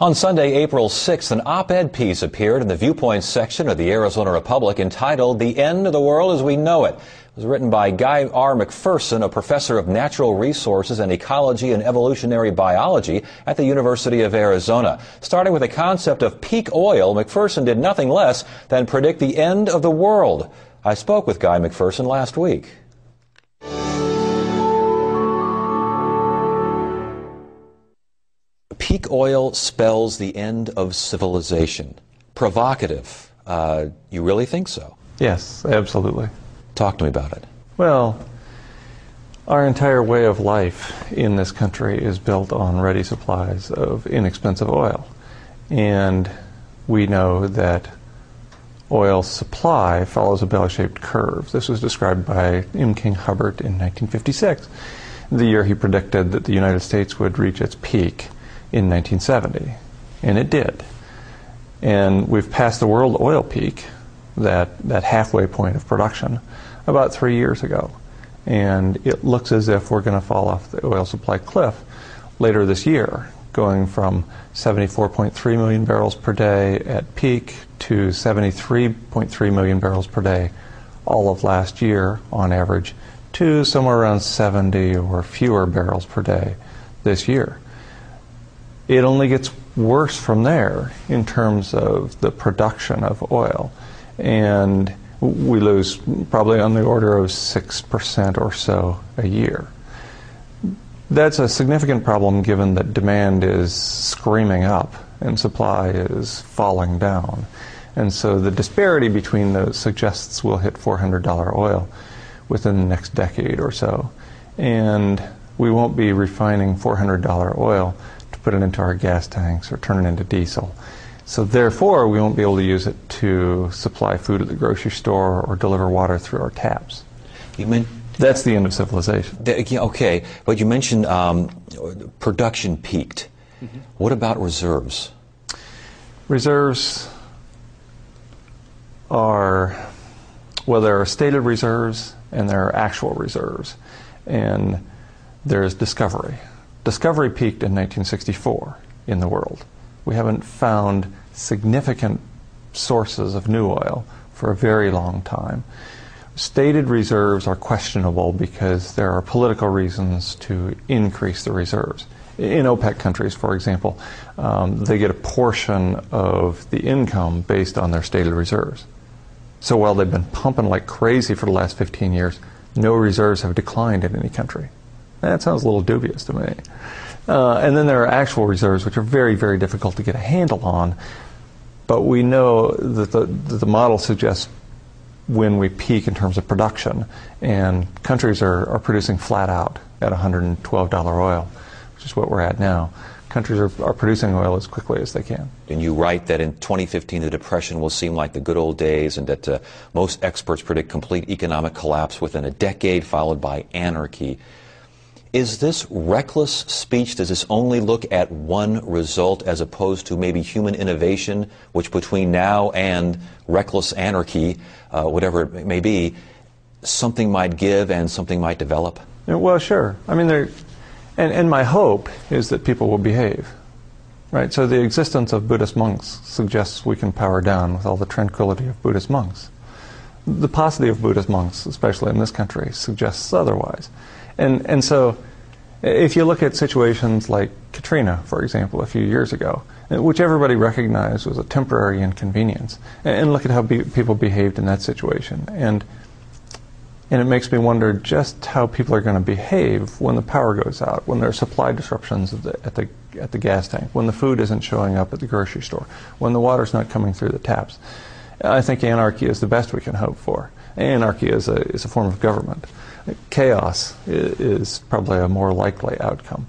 On Sunday, April 6th, an op-ed piece appeared in the Viewpoints section of the Arizona Republic entitled "The End of the World as We Know It." It was written by Guy R. McPherson, a professor of natural resources and ecology and evolutionary biology at the University of Arizona. Starting with the concept of peak oil, McPherson did nothing less than predict the end of the world. I spoke with Guy McPherson last week. Peak oil spells the end of civilization. Provocative. You really think so? Yes, absolutely. Talk to me about it. Well, our entire way of life in this country is built on ready supplies of inexpensive oil. And we know that oil supply follows a bell-shaped curve. This was described by M. King Hubbert in 1956, the year he predicted that the United States would reach its peak in 1970, and it did. And we've passed the world oil peak, that halfway point of production, about 3 years ago. And it looks as if we're going to fall off the oil supply cliff later this year, going from 74.3 million barrels per day at peak to 73.3 million barrels per day all of last year on average, to somewhere around 70 or fewer barrels per day this year. It only gets worse from there in terms of the production of oil, and we lose probably on the order of 6% or so a year. That's a significant problem given that demand is screaming up and supply is falling down. And so the disparity between those suggests we'll hit $400 oil within the next decade or so. And we won't be refining $400 oil to put it into our gas tanks or turn it into diesel. So therefore, we won't be able to use it to supply food at the grocery store or deliver water through our taps. That's the end of civilization. Okay, but you mentioned production peaked. Mm-hmm. What about reserves? Reserves are, well, there are stated reserves and there are actual reserves. And there's discovery. Discovery peaked in 1964 in the world. We haven't found significant sources of new oil for a very long time. Stated reserves are questionable because there are political reasons to increase the reserves. In OPEC countries, for example, they get a portion of the income based on their stated reserves. So while they've been pumping like crazy for the last 15 years, no reserves have declined in any country. That sounds a little dubious to me. And then there are actual reserves, which are very, very difficult to get a handle on. But we know that the model suggests when we peak in terms of production, and countries are producing flat out at $112 oil, which is what we're at now. Countries are producing oil as quickly as they can. And you write that in 2015 the Depression will seem like the good old days, and that most experts predict complete economic collapse within a decade, followed by anarchy. Is this reckless speech? Does this only look at one result as opposed to maybe human innovation, which between now and reckless anarchy, whatever it may be, something might give and something might develop? Well, sure. I mean, and my hope is that people will behave, right? So the existence of Buddhist monks suggests we can power down with all the tranquility of Buddhist monks. The paucity of Buddhist monks, especially in this country, suggests otherwise. And so if you look at situations like Katrina, for example, a few years ago, which everybody recognized was a temporary inconvenience, and look at how people behaved in that situation. And it makes me wonder just how people are going to behave when the power goes out, when there are supply disruptions at the gas tank, when the food isn't showing up at the grocery store, when the water's not coming through the taps. I think anarchy is the best we can hope for. Anarchy is a form of government. Chaos is probably a more likely outcome.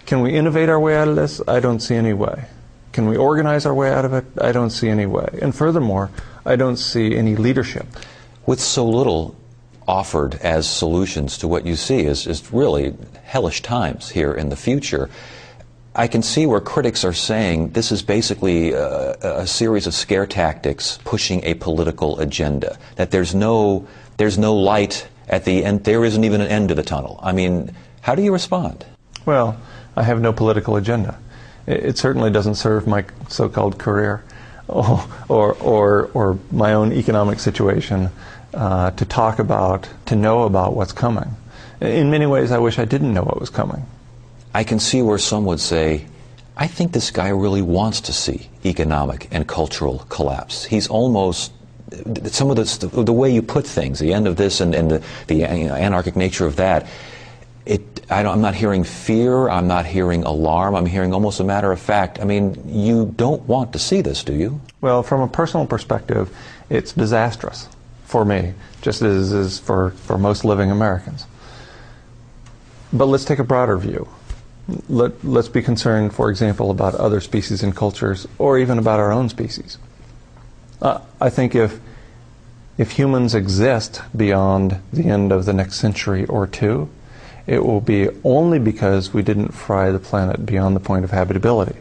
Can we innovate our way out of this? I don't see any way. Can we organize our way out of it? I don't see any way. And furthermore, I don't see any leadership. With so little offered as solutions to what you see is really hellish times here in the future, I can see where critics are saying this is basically a series of scare tactics pushing a political agenda, that there's no light at the end, there isn't even an end to the tunnel. I mean, how do you respond? Well, I have no political agenda. It certainly doesn't serve my so-called career or my own economic situation to talk about, to know about what's coming. In many ways, I wish I didn't know what was coming. I can see where some would say, I think this guy really wants to see economic and cultural collapse. He's almost, some of the way you put things, the end of this and the anarchic nature of that, I'm not hearing fear, I'm not hearing alarm, I'm hearing almost a matter of fact. I mean, you don't want to see this, do you? Well, from a personal perspective, it's disastrous for me, just as it is for most living Americans. But let's take a broader view. Let's be concerned, for example, about other species and cultures, or even about our own species. I think if humans exist beyond the end of the next century or two, it will be only because we didn't fry the planet beyond the point of habitability.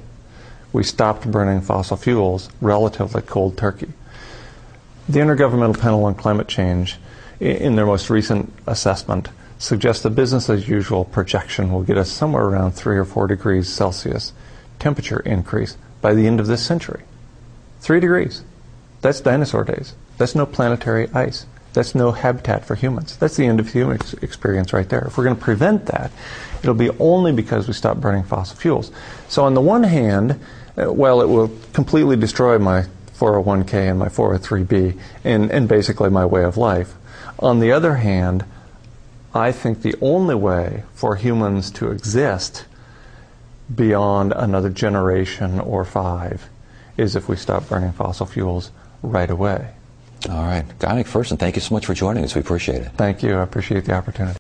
We stopped burning fossil fuels relatively cold turkey. The Intergovernmental Panel on Climate Change, in their most recent assessment, suggests a business-as-usual projection will get us somewhere around 3 or 4 degrees Celsius temperature increase by the end of this century. 3 degrees. That's dinosaur days. That's no planetary ice. That's no habitat for humans. That's the end of human experience right there. If we're going to prevent that, it'll be only because we stop burning fossil fuels. So on the one hand, well, it will completely destroy my 401k and my 403b and basically my way of life. On the other hand, I think the only way for humans to exist beyond another generation or 5 is if we stop burning fossil fuels right away. All right. Guy McPherson, thank you so much for joining us. We appreciate it. Thank you. I appreciate the opportunity.